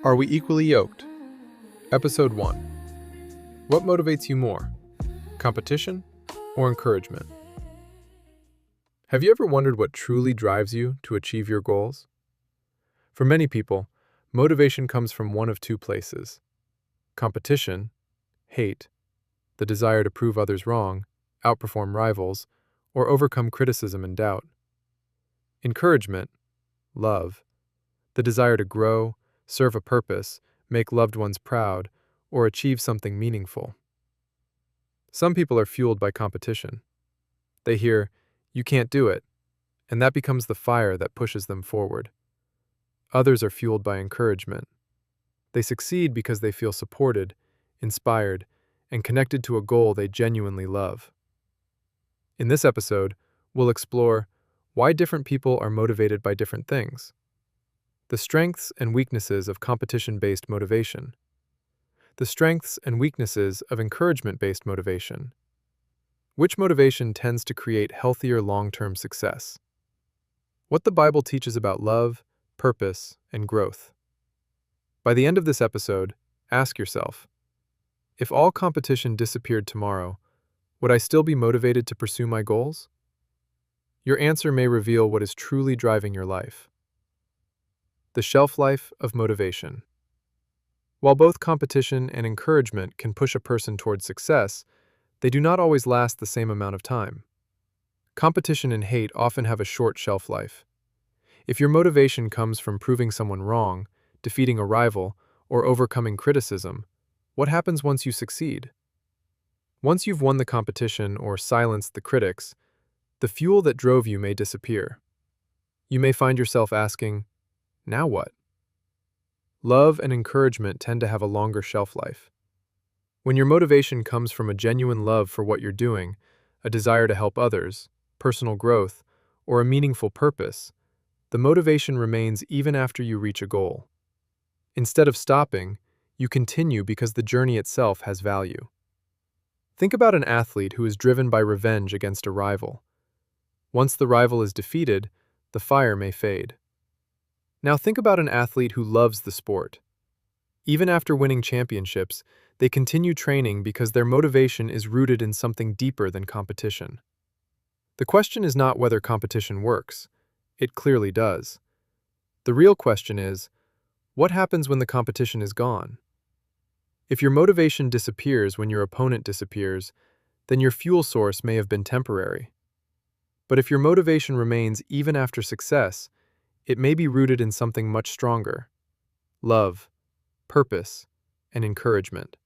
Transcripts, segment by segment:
Are we equally yoked? Episode 1. What motivates you more? Competition or encouragement? Have you ever wondered what truly drives you to achieve your goals? For many people, motivation comes from one of two places: competition, hate, the desire to prove others wrong, outperform rivals, or overcome criticism and doubt; encouragement, love, the desire to grow, serve a purpose, make loved ones proud, or achieve something meaningful. Some people are fueled by competition. They hear, "You can't do it," and that becomes the fire that pushes them forward. Others are fueled by encouragement. They succeed because they feel supported, inspired, and connected to a goal they genuinely love. In this episode, we'll explore why different people are motivated by different things, the strengths and weaknesses of competition-based motivation, the strengths and weaknesses of encouragement-based motivation, which motivation tends to create healthier long-term success, what the Bible teaches about love, purpose, and growth. By the end of this episode, ask yourself, if all competition disappeared tomorrow, would I still be motivated to pursue my goals? Your answer may reveal what is truly driving your life. The shelf life of motivation. While both competition and encouragement can push a person towards success, they do not always last the same amount of time. Competition and hate often have a short shelf life. If your motivation comes from proving someone wrong, defeating a rival, or overcoming criticism, what happens once you succeed? Once you've won the competition or silenced the critics, the fuel that drove you may disappear. You may find yourself asking, "Now what?" Love and encouragement tend to have a longer shelf life. When your motivation comes from a genuine love for what you're doing, a desire to help others, personal growth, or a meaningful purpose, the motivation remains even after you reach a goal. Instead of stopping, you continue because the journey itself has value. Think about an athlete who is driven by revenge against a rival. Once the rival is defeated, the fire may fade. Now think about an athlete who loves the sport. Even after winning championships, they continue training because their motivation is rooted in something deeper than competition. The question is not whether competition works. It clearly does. The real question is, what happens when the competition is gone? If your motivation disappears when your opponent disappears, then your fuel source may have been temporary. But if your motivation remains even after success, it may be rooted in something much stronger: love, purpose, and encouragement.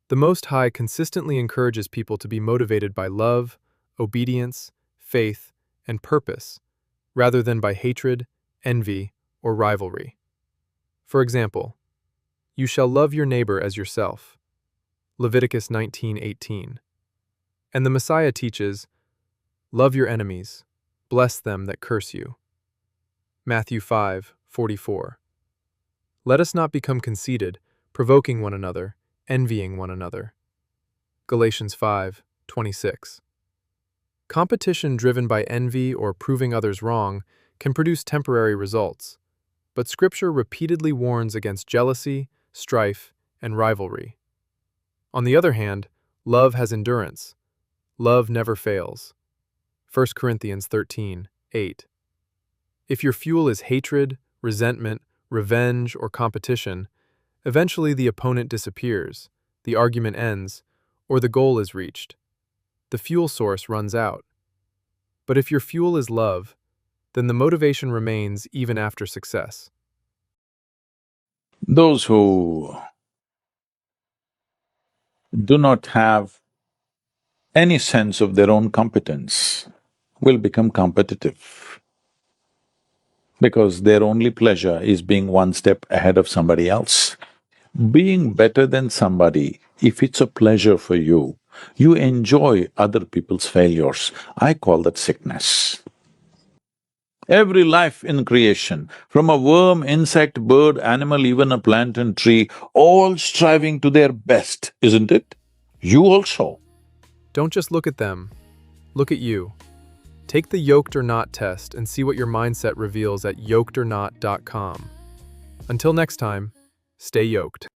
The Most High consistently encourages people to be motivated by love, obedience, faith, and purpose, rather than by hatred, envy, or rivalry. For example, "You shall love your neighbor as yourself," Leviticus 19:18. And the Messiah teaches, "Love your enemies, bless them that curse you," Matthew 5:44. Let us not become conceited, provoking one another, envying one another, Galatians 5:26. Competition driven by envy or proving others wrong can produce temporary results, but Scripture repeatedly warns against jealousy, strife, and rivalry. On the other hand, love has endurance. Love never fails. 1 Corinthians 13:8. If your fuel is hatred, resentment, revenge, or competition, eventually the opponent disappears, the argument ends, or the goal is reached. The fuel source runs out. But if your fuel is love, then the motivation remains even after success. Those who do not have any sense of their own competence will become competitive because their only pleasure is being one step ahead of somebody else. Being better than somebody, if it's a pleasure for you, you enjoy other people's failures. I call that sickness. Every life in creation, from a worm, insect, bird, animal, even a plant and tree, all striving to their best, isn't it? You also. Don't just look at them, look at you. Take the Yoked or Not test and see what your mindset reveals at YokedorNot.com. Until next time, stay yoked.